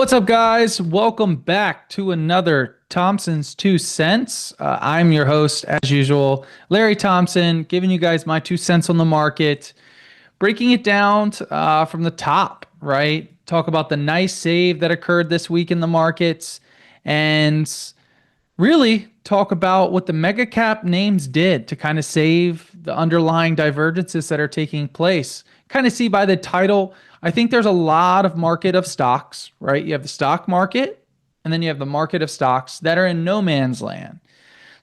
What's up, guys? Welcome back to another Thompson's Two Cents. I'm your host, as usual, Larry Thompson, giving you guys my 2 cents on the market, breaking it down from the top, right? Talk about the nice save that occurred this week in the markets, and really talk about what the mega cap names did to kind of save the underlying divergences that are taking place. Kind of see by the title, I think there's a lot of market of stocks, right? You have the stock market, and then you have the market of stocks that are in no man's land.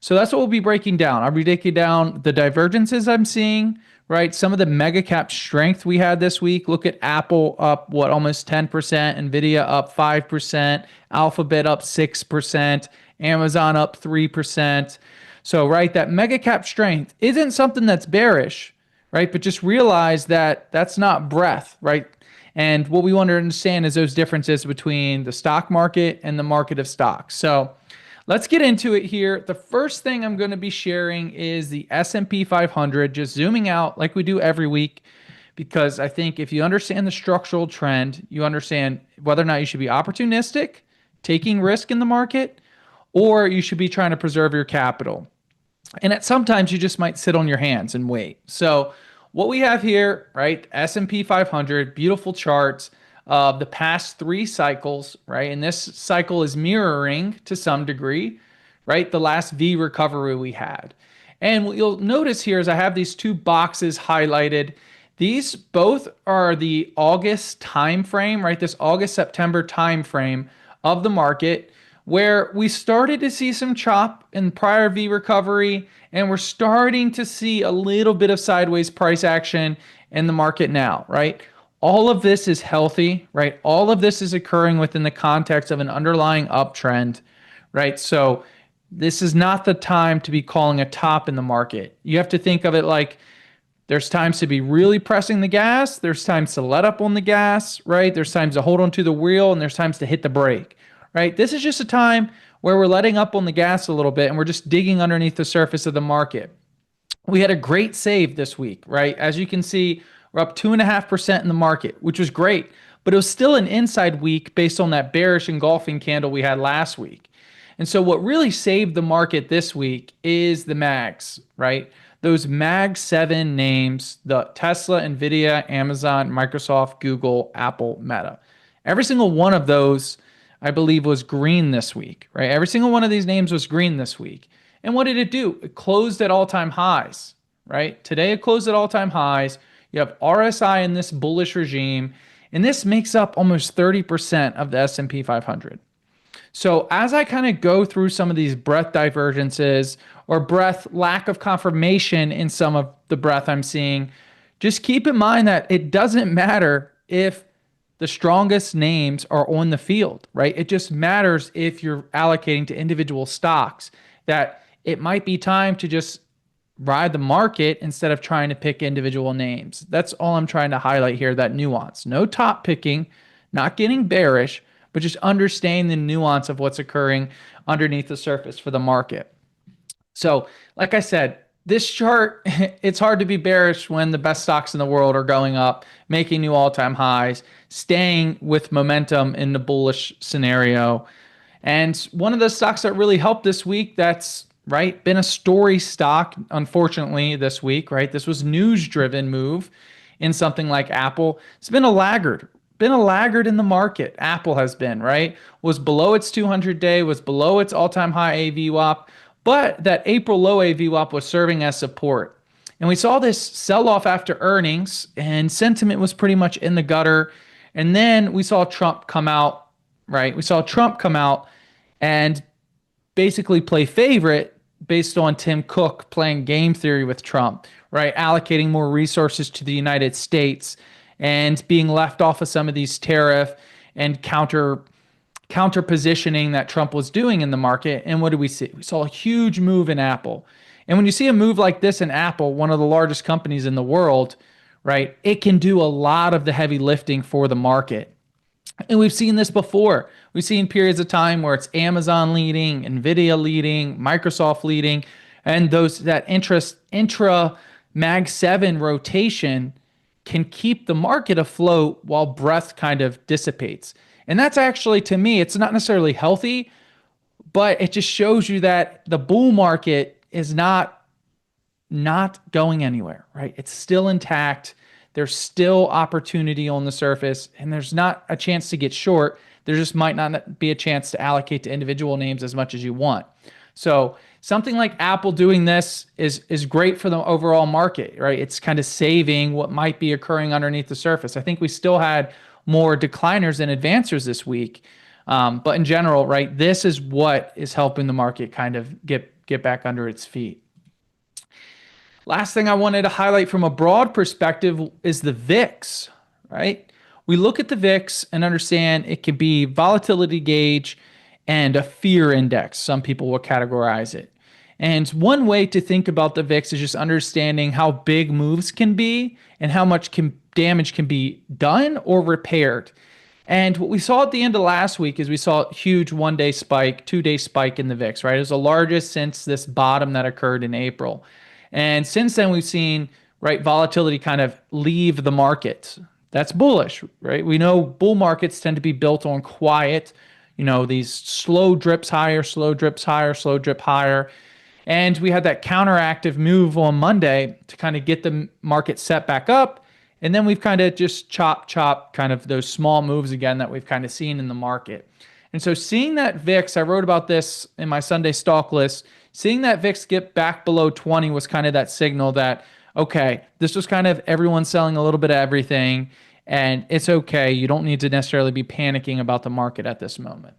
So that's what we'll be breaking down. I'll be breaking down the divergences I'm seeing, right? Some of the mega cap strength we had this week. Look at Apple up, almost 10%, Nvidia up 5%, Alphabet up 6%, Amazon up 3%. So, right, that mega cap strength isn't something that's bearish, right? But just realize that that's not breadth, right? And what we want to understand is those differences between the stock market and the market of stocks. So let's get into it here. The first thing I'm going to be sharing is the S&P 500, just zooming out like we do every week, because I think if you understand the structural trend, you understand whether or not you should be opportunistic, taking risk in the market, or you should be trying to preserve your capital. And at sometimes you just might sit on your hands and wait. So what we have here, right? S&P 500, beautiful charts of the past 3 cycles, right? And this cycle is mirroring to some degree, right? The last V recovery we had. And what you'll notice here is I have these 2 boxes highlighted. These both are the August time frame, right? This August-September time frame of the market, where we started to see some chop in prior V recovery, and we're starting to see a little bit of sideways price action in the market now, right? All of this is healthy, right? All of this is occurring within the context of an underlying uptrend, right? So this is not the time to be calling a top in the market. You have to think of it like there's times to be really pressing the gas, there's times to let up on the gas, right? There's times to hold onto the wheel, and there's times to hit the brake. Right? This is just a time where we're letting up on the gas a little bit and we're just digging underneath the surface of the market. We had a great save this week, right? As you can see, we're up 2.5% in the market, which was great, but it was still an inside week based on that bearish engulfing candle we had last week. And so what really saved the market this week is the MAGs, right? Those MAG 7 names, the Tesla, Nvidia, Amazon, Microsoft, Google, Apple, Meta. Every single one of those, I believe, was green this week, right? Every single one of these names was green this week. And what did it do? It closed at all-time highs, right? Today it closed at all-time highs. You have RSI in this bullish regime, and this makes up almost 30% of the S&P 500. So as I kind of go through some of these breadth divergences or breadth lack of confirmation in some of the breadth I'm seeing, just keep in mind that it doesn't matter if the strongest names are on the field, right? It just matters if you're allocating to individual stocks, that it might be time to just ride the market instead of trying to pick individual names. That's all I'm trying to highlight here, that nuance. No top picking, not getting bearish, but just understanding the nuance of what's occurring underneath the surface for the market. So, like I said, this chart, it's hard to be bearish when the best stocks in the world are going up, making new all-time highs, staying with momentum in the bullish scenario. And one of the stocks that really helped this week, that's right, been a story stock, unfortunately, this week, right? This was news-driven move in something like Apple. It's been a laggard. Been a laggard in the market. Apple has been, right? Was below its 200-day, was below its all-time high AVWAP. But that April low AVWAP was serving as support. And we saw this sell-off after earnings, and sentiment was pretty much in the gutter. And then we saw Trump come out, right? We saw Trump come out and basically play favorite based on Tim Cook playing game theory with Trump, right? Allocating more resources to the United States and being left off of some of these tariff and counter positioning that Trump was doing in the market. And what did we see? We saw a huge move in Apple. And when you see a move like this in Apple, one of the largest companies in the world, right, it can do a lot of the heavy lifting for the market. And we've seen this before. We've seen periods of time where it's Amazon leading, Nvidia leading, Microsoft leading, and that intra Mag 7 rotation can keep the market afloat while breadth kind of dissipates. And that's actually, to me, it's not necessarily healthy, but it just shows you that the bull market is not going anywhere, right? It's still intact. There's still opportunity on the surface, and there's not a chance to get short. There just might not be a chance to allocate to individual names as much as you want. So something like Apple doing this is great for the overall market, right? It's kind of saving what might be occurring underneath the surface. I think we still had more decliners than advancers this week. But in general, right, this is what is helping the market kind of get back under its feet. Last thing I wanted to highlight from a broad perspective is the VIX, right? We look at the VIX and understand it can be volatility gauge and a fear index. Some people will categorize it. And one way to think about the VIX is just understanding how big moves can be and how much damage can be done or repaired. And what we saw at the end of last week is we saw a huge 1-day spike, 2-day spike in the VIX, right? It was the largest since this bottom that occurred in April. And since then, we've seen, right, volatility kind of leave the market. That's bullish, right? We know bull markets tend to be built on quiet, these slow drips higher, slow drips higher, slow drip higher. And we had that counteractive move on Monday to kind of get the market set back up. And then we've kind of just chop kind of those small moves again that we've kind of seen in the market. And so seeing that VIX, I wrote about this in my Sunday stock list, seeing that VIX get back below 20 was kind of that signal that, okay, this was kind of everyone selling a little bit of everything, and it's okay. You don't need to necessarily be panicking about the market at this moment.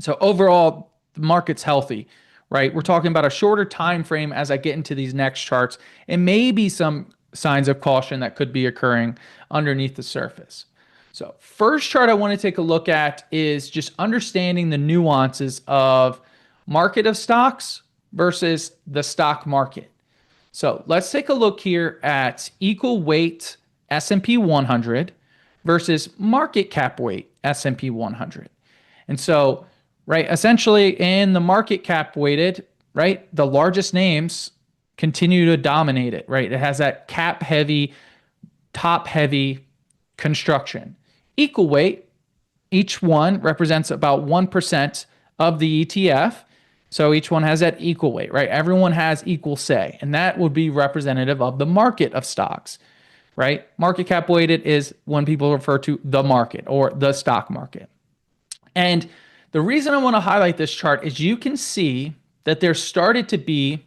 So overall, the market's healthy, right? We're talking about a shorter time frame as I get into these next charts, and maybe some signs of caution that could be occurring underneath the surface. So first chart I want to take a look at is just understanding the nuances of market of stocks versus the stock market. So let's take a look here at equal weight S&P 100 versus market cap weight S&P 100. And so, right, essentially in the market cap weighted, right, the largest names continue to dominate it, right? It has that cap heavy, top heavy construction. Equal weight, each one represents about 1% of the ETF. So each one has that equal weight, right? Everyone has equal say, and that would be representative of the market of stocks, right? Market cap weighted is when people refer to the market or the stock market. And the reason I want to highlight this chart is you can see that there started to be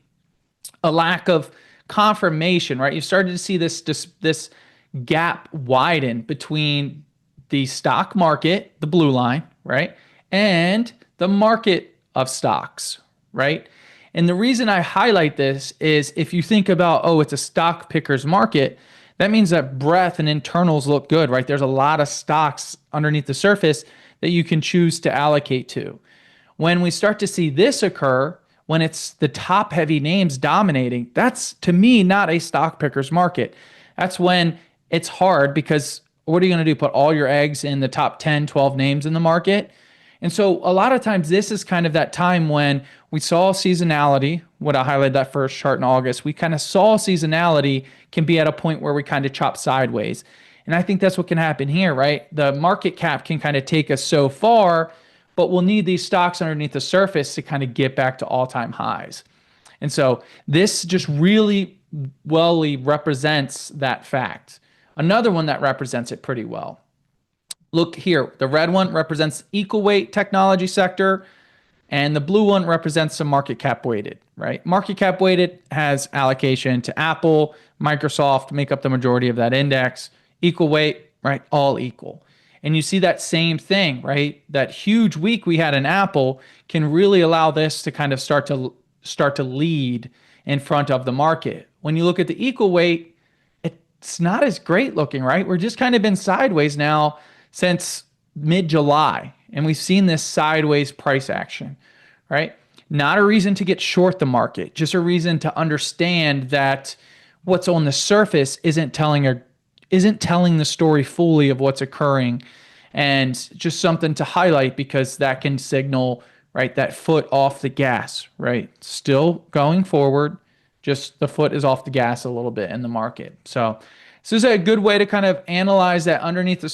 a lack of confirmation, right? You started to see this gap widen between the stock market, the blue line, right, and the market of stocks, right? And the reason I highlight this is if you think about, oh, it's a stock picker's market, that means that breadth and internals look good, right? There's a lot of stocks underneath the surface that you can choose to allocate to. When we start to see this occur, when it's the top heavy names dominating, that's to me not a stock picker's market. That's when it's hard because what are you going to do? Put all your eggs in the top 10, 12 names in the market? And so a lot of times this is kind of that time when we saw seasonality, what I highlighted that first chart in August, we kind of saw seasonality can be at a point where we kind of chop sideways. And I think that's what can happen here, right? The market cap can kind of take us so far, but we'll need these stocks underneath the surface to kind of get back to all-time highs. And so this just really well represents that fact. Another one that represents it pretty well. Look here, the red one represents equal weight technology sector, and the blue one represents some market cap weighted, right? Market cap weighted has allocation to Apple, Microsoft, make up the majority of that index. Equal weight, right? All equal. And you see that same thing, right? That huge week we had in Apple can really allow this to kind of start to lead in front of the market. When you look at the equal weight, it's not as great looking, right? We're just kind of been sideways now since mid-July, and we've seen this sideways price action, right? Not a reason to get short the market, just a reason to understand that what's on the surface isn't telling the story fully of what's occurring, and just something to highlight because that can signal, right, that foot off the gas, right? Still going forward, just the foot is off the gas a little bit in the market. So this is a good way to kind of analyze that underneath the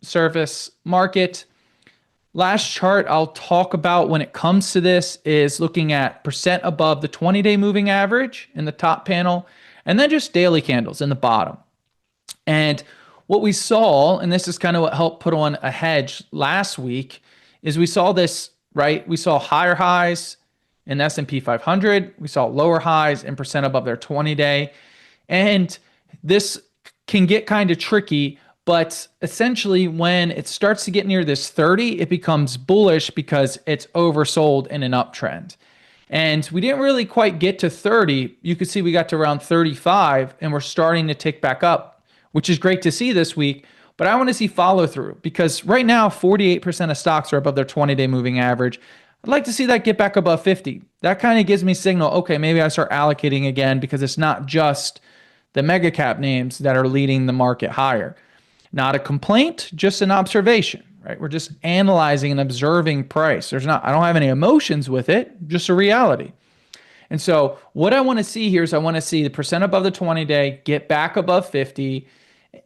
surface market. Last chart I'll talk about when it comes to this is looking at percent above the 20-day moving average in the top panel, and then just daily candles in the bottom. And what we saw, and this is kind of what helped put on a hedge last week, is we saw this, right? We saw higher highs in S&P 500. We saw lower highs in percent above their 20-day. And this can get kind of tricky, but essentially when it starts to get near this 30, it becomes bullish because it's oversold in an uptrend. And we didn't really quite get to 30. You could see we got to around 35 and we're starting to tick back up, which is great to see this week. But I want to see follow through because right now 48% of stocks are above their 20-day moving average. I'd like to see that get back above 50. That kind of gives me signal, okay, maybe I start allocating again because it's not just the mega cap names that are leading the market higher. Not a complaint, just an observation, right? We're just analyzing and observing price. I don't have any emotions with it, just a reality. And so what I want to see here is I want to see the percent above the 20-day get back above 50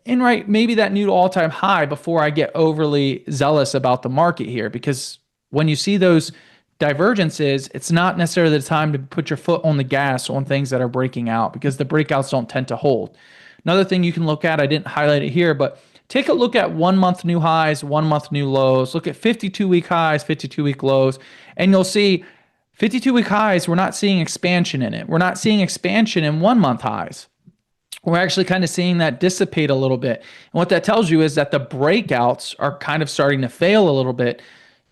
and right, maybe that new all-time high before I get overly zealous about the market here. Because when you see those divergences, it's not necessarily the time to put your foot on the gas on things that are breaking out because the breakouts don't tend to hold. Another thing you can look at, I didn't highlight it here, but take a look at 1 month new highs, 1 month new lows. Look at 52-week highs, 52-week lows, and you'll see 52-week highs, we're not seeing expansion in it. We're not seeing expansion in 1 month highs. We're actually kind of seeing that dissipate a little bit. And what that tells you is that the breakouts are kind of starting to fail a little bit.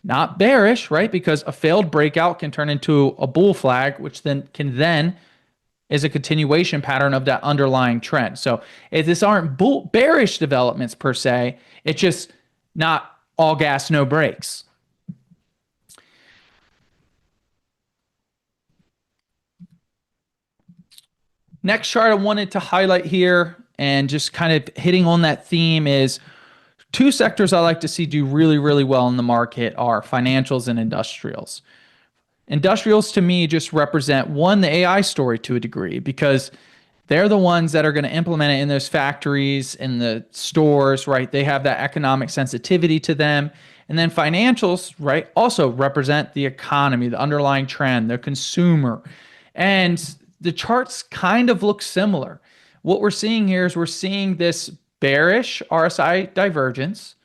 Not bearish, right? Because a failed breakout can turn into a bull flag, which then is a continuation pattern of that underlying trend. So if this aren't bearish developments per se, it's just not all gas, no brakes. Next chart I wanted to highlight here and just kind of hitting on that theme is two sectors I like to see do really, really well in the market are financials and industrials. Industrials to me just represent one, the AI story to a degree, because they're the ones that are going to implement it in those factories, in the stores, right? They have that economic sensitivity to them. And then financials, right, also represent the economy, the underlying trend, the consumer. And the charts kind of look similar. What we're seeing here is we're seeing this bearish RSI divergence,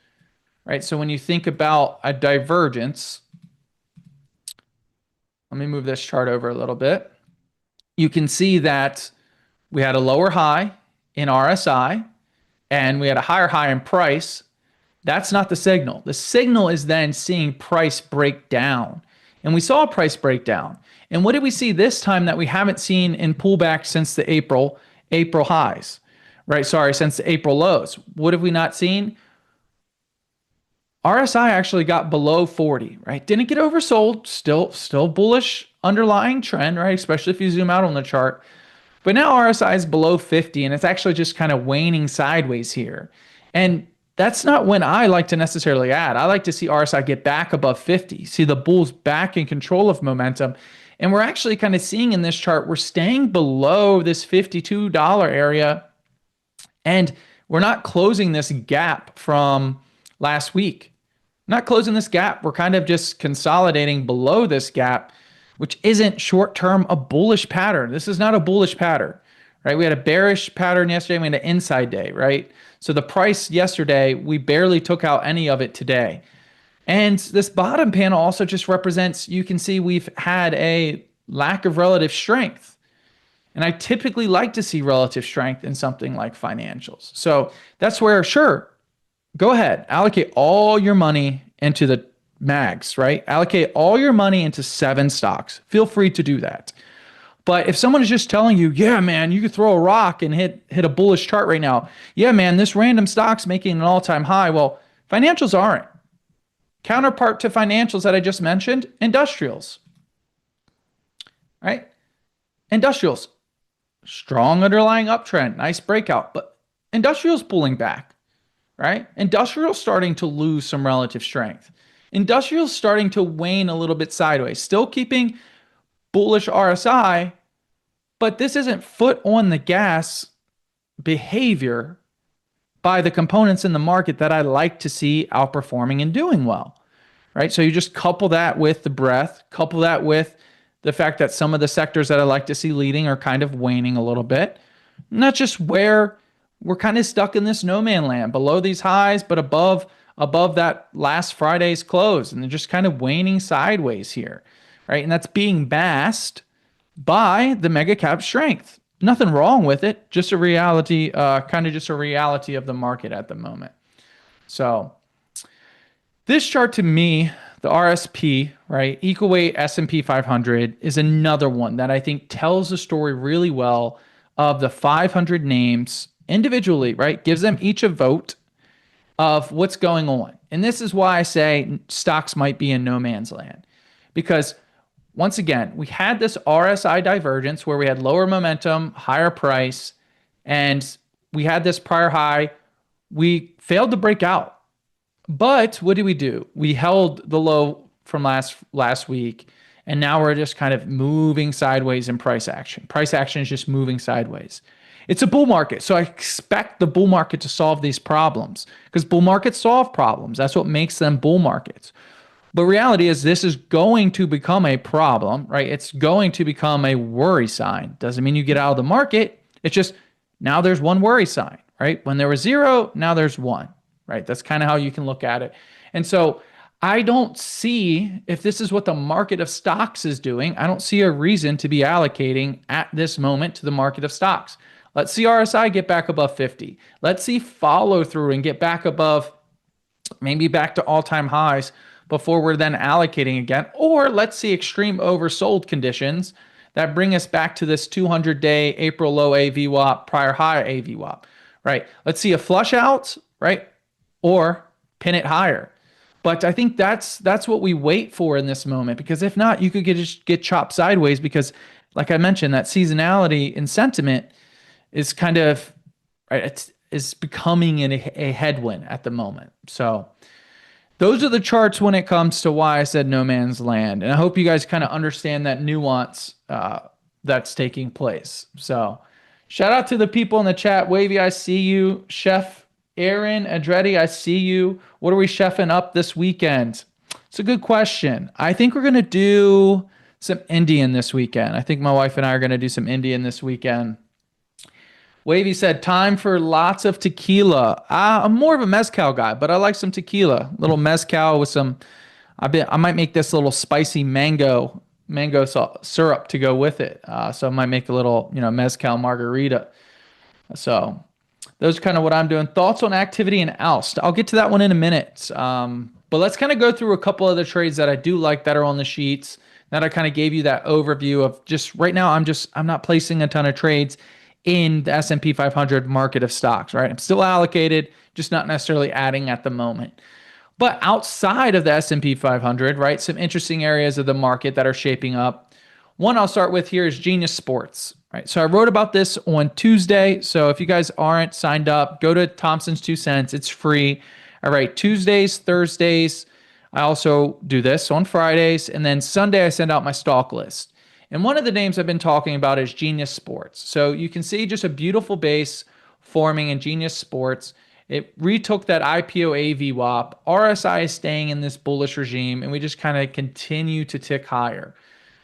right? So when you think about a divergence, let me move this chart over a little bit. You can see that we had a lower high in RSI and we had a higher high in price. That's not the signal. The signal is then seeing price break down. And we saw price breakdown. And what did we see this time that we haven't seen in pullback since the April highs, right? Sorry, since the April lows. What have we not seen? RSI actually got below 40, right? Didn't get oversold, still bullish underlying trend, right? Especially if you zoom out on the chart. But now RSI is below 50 and it's actually just kind of waning sideways here. And that's not when I like to necessarily add. I like to see RSI get back above 50, see the bulls back in control of momentum. And we're actually kind of seeing in this chart, we're staying below this $52 area and we're not closing this gap from last week. Not closing this gap. We're kind of just consolidating below this gap, which isn't short-term a bullish pattern. This is not a bullish pattern, right? We had a bearish pattern yesterday. We had an inside day, right? So the price yesterday, we barely took out any of it today. And this bottom panel also just represents, you can see we've had a lack of relative strength. And I typically like to see relative strength in something like financials. So that's where, sure, go ahead, allocate all your money into the mags, right? Allocate all your money into 7 stocks. Feel free to do that. But if someone is just telling you, yeah, man, you could throw a rock and hit a bullish chart right now. Yeah, man, this random stock's making an all-time high. Well, financials aren't. Counterpart to financials that I just mentioned, industrials, right? Industrials, strong underlying uptrend, nice breakout, but industrials pulling back, right? Industrials starting to lose some relative strength. Industrials starting to wane a little bit sideways, still keeping bullish RSI, but this isn't foot on the gas behavior by the components in the market that I like to see outperforming and doing well, right? So you just couple that with the breadth, couple that with the fact that some of the sectors that I like to see leading are kind of waning a little bit. Not just where we're kind of stuck in this no man land below these highs, but above that last Friday's close, and they're just kind of waning sideways here, right? And that's being masked by the mega cap strength. Nothing wrong with it, just a reality, kind of just a reality of the market at the moment. So this chart to me, the RSP, right, equal weight S&P 500 is another one that I think tells the story really well of the 500 names individually, right? Gives them each a vote of what's going on. And this is why I say stocks might be in no man's land. Because once again, we had this RSI divergence where we had lower momentum, higher price, and we had this prior high. We failed to break out. But what did we do? We held the low from last week, and now we're just kind of moving sideways in price action. Price action is just moving sideways. It's a bull market, so I expect the bull market to solve these problems because bull markets solve problems. That's what makes them bull markets. But reality is this is going to become a problem, right? It's going to become a worry sign. Doesn't mean you get out of the market. It's just now there's one worry sign, right? When there was zero, now there's one, right? That's kind of how you can look at it. And so I don't see, if this is what the market of stocks is doing, I don't see a reason to be allocating at this moment to the market of stocks. Let's see RSI get back above 50. Let's see follow through and get back above, maybe back to all-time highs before we're then allocating again. Or let's see extreme oversold conditions that bring us back to this 200-day April low AVWAP, prior high AVWAP, right? Let's see a flush out, right? Or pin it higher. But I think that's what we wait for in this moment, because if not, you could just get chopped sideways because, like I mentioned, that seasonality in sentiment is kind of, right, is becoming a headwind at the moment. So those are the charts when it comes to why I said no man's land. And I hope you guys kind of understand that nuance that's taking place. So shout out to the people in the chat. Wavy, I see you. Chef Aaron Andretti, I see you. What are we chefing up this weekend? It's a good question. I think we're going to do some Indian this weekend. I think my wife and I are going to do some Indian this weekend. Wavy said, time for lots of tequila. I'm more of a mezcal guy, but I like some tequila. Little mezcal with some, I might make this little spicy mango syrup to go with it. So I might make a little, mezcal margarita. So those are kind of what I'm doing. Thoughts on activity and oust. I'll get to that one in a minute. But let's kind of go through a couple other trades that I do like that are on the sheets that I kind of gave you that overview of. Just right now, I'm not placing a ton of trades in the S&P 500 market of stocks, right? I'm still allocated, just not necessarily adding at the moment. But outside of the S&P 500, right, some interesting areas of the market that are shaping up. One I'll start with here is Genius Sports, right? So I wrote about this on Tuesday. So if you guys aren't signed up, go to Thompson's 2 cents. It's free. All right, Tuesdays, Thursdays. I also do this on Fridays. And then Sunday, I send out my stock list. And one of the names I've been talking about is Genius Sports. So you can see just a beautiful base forming in Genius Sports. It retook that IPO AVWAP. RSI is staying in this bullish regime, and we just kind of continue to tick higher.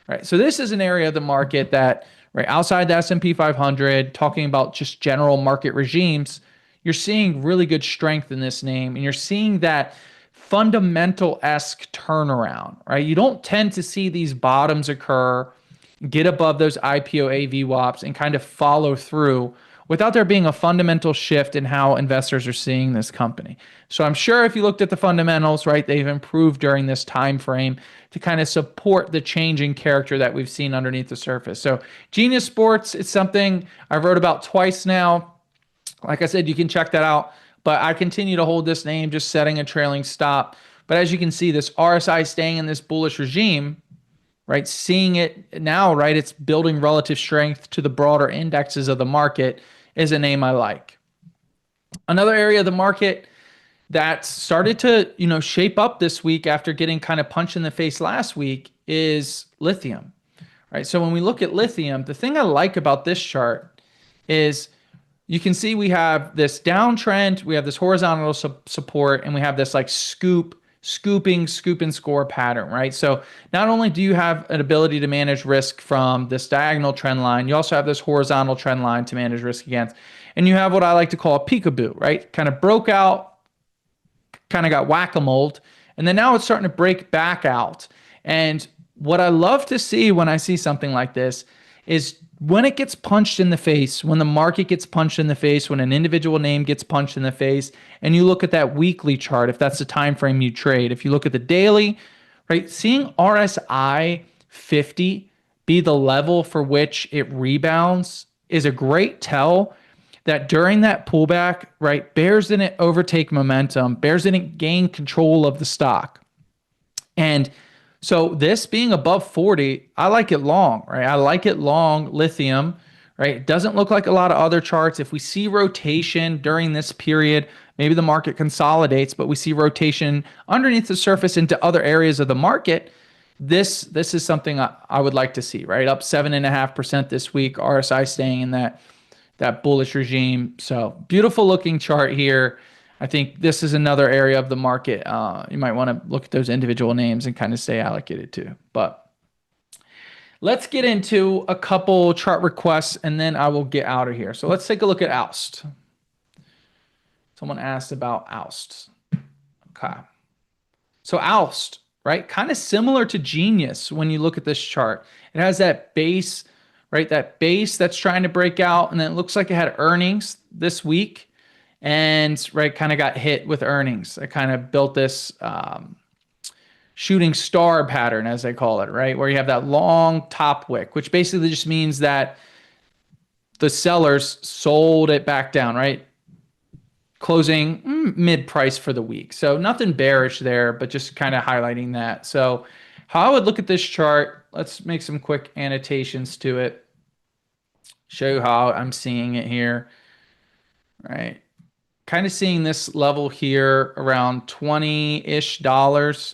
Right. So this is an area of the market that, right, outside the S&P 500, talking about just general market regimes, you're seeing really good strength in this name, and you're seeing that fundamental-esque turnaround, right? You don't tend to see these bottoms occur, get above those IPO AVWAPs, and kind of follow through without there being a fundamental shift in how investors are seeing this company. So I'm sure if you looked at the fundamentals, right, they've improved during this time frame to kind of support the changing character that we've seen underneath the surface. So Genius Sports, it's something I wrote about twice now. Like I said, you can check that out, but I continue to hold this name, just setting a trailing stop. But as you can see, this RSI staying in this bullish regime, right? Seeing it now, right? It's building relative strength to the broader indexes of the market is a name I like. Another area of the market that started to, shape up this week after getting kind of punched in the face last week is lithium, right? So when we look at lithium, the thing I like about this chart is you can see we have this downtrend, we have this horizontal support, and we have this like scoop scoop and score pattern, right? So not only do you have an ability to manage risk from this diagonal trend line, you also have this horizontal trend line to manage risk against. And you have what I like to call a peekaboo, right? Kind of broke out, kind of got whack-a-mole, and then now it's starting to break back out. And what I love to see when I see something like this is when it gets punched in the face, when the market gets punched in the face, when an individual name gets punched in the face, and you look at that weekly chart, if that's the time frame you trade, if you look at the daily, right, seeing RSI 50 be the level for which it rebounds is a great tell that during that pullback, right, bears didn't overtake momentum, bears didn't gain control of the stock. And so this being above 40, I like it long, right? I like it long lithium, right? It doesn't look like a lot of other charts. If we see rotation during this period, maybe the market consolidates, but we see rotation underneath the surface into other areas of the market. This is something I would like to see, right? Up 7.5% this week, RSI staying in that bullish regime. So beautiful looking chart here. I think this is another area of the market you might want to look at those individual names and kind of stay allocated to. But let's get into a couple chart requests and then I will get out of here. So let's take a look at Oust. Someone asked about Oust. Okay. So Oust, right? Kind of similar to Genius when you look at this chart. It has that base, right? That base that's trying to break out, and then it looks like it had earnings this week. And right, kind of got hit with earnings. I kind of built this shooting star pattern, as they call it, right? Where you have that long top wick, which basically just means that the sellers sold it back down, right? Closing mid price for the week. So nothing bearish there, but just kind of highlighting that. So how I would look at this chart, let's make some quick annotations to it. Show you how I'm seeing it here, right? Kind of seeing this level here around $20-ish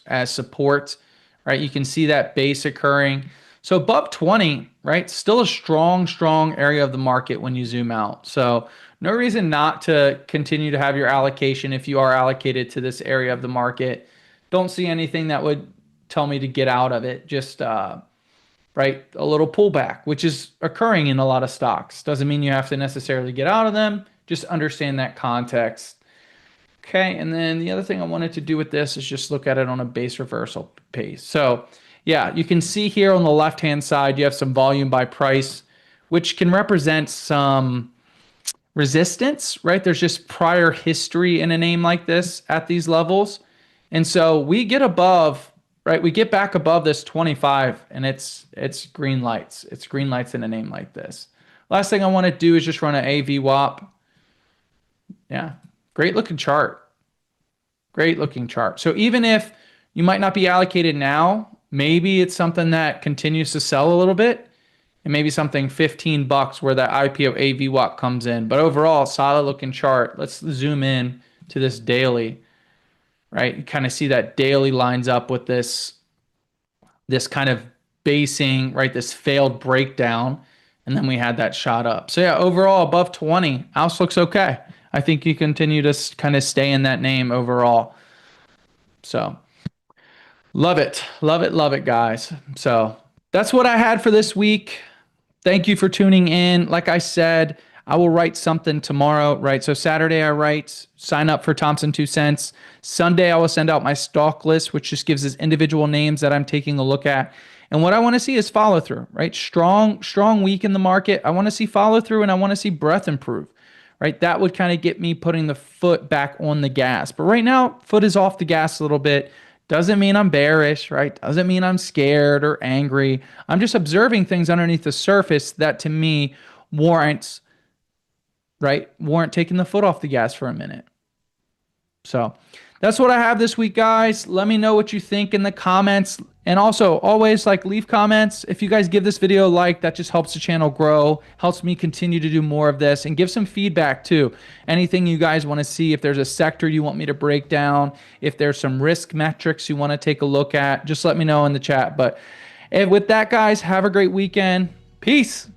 as support, right? You can see that base occurring. So above 20, right? Still a strong area of the market when you zoom out. So no reason not to continue to have your allocation if you are allocated to this area of the market. Don't see anything that would tell me to get out of it. Just, right, a little pullback, which is occurring in a lot of stocks. Doesn't mean you have to necessarily get out of them. Just understand that context. Okay, and then the other thing I wanted to do with this is just look at it on a base reversal pace. So yeah, you can see here on the left-hand side, you have some volume by price, which can represent some resistance, right? There's just prior history in a name like this at these levels. And so we get above, right? We get back above this 25 and it's green lights. It's green lights in a name like this. Last thing I want to do is just run an AVWAP. Yeah, great looking chart. Great looking chart. So even if you might not be allocated now, maybe it's something that continues to sell a little bit and maybe something $15 where that IPO AVWAP comes in. But overall, solid looking chart. Let's zoom in to this daily, right? You kind of see that daily lines up with this kind of basing, right? This failed breakdown. And then we had that shot up. So yeah, overall above 20, Oust looks okay. I think you continue to kind of stay in that name overall. So love it, guys. So that's what I had for this week. Thank you for tuning in. Like I said, I will write something tomorrow, right? So Saturday I write, sign up for Thompson 2 cents. Sunday I will send out my stock list, which just gives us individual names that I'm taking a look at. And what I want to see is follow through, right? Strong week in the market. I want to see follow through and I want to see breadth improve, right? That would kind of get me putting the foot back on the gas. But right now, foot is off the gas a little bit. Doesn't mean I'm bearish, right? Doesn't mean I'm scared or angry. I'm just observing things underneath the surface that to me warrant taking the foot off the gas for a minute. So that's what I have this week, guys. Let me know what you think in the comments. And also, always leave comments. If you guys give this video a like, that just helps the channel grow, helps me continue to do more of this, and give some feedback too. Anything you guys want to see, if there's a sector you want me to break down, if there's some risk metrics you want to take a look at, just let me know in the chat. But with that, guys, have a great weekend. Peace.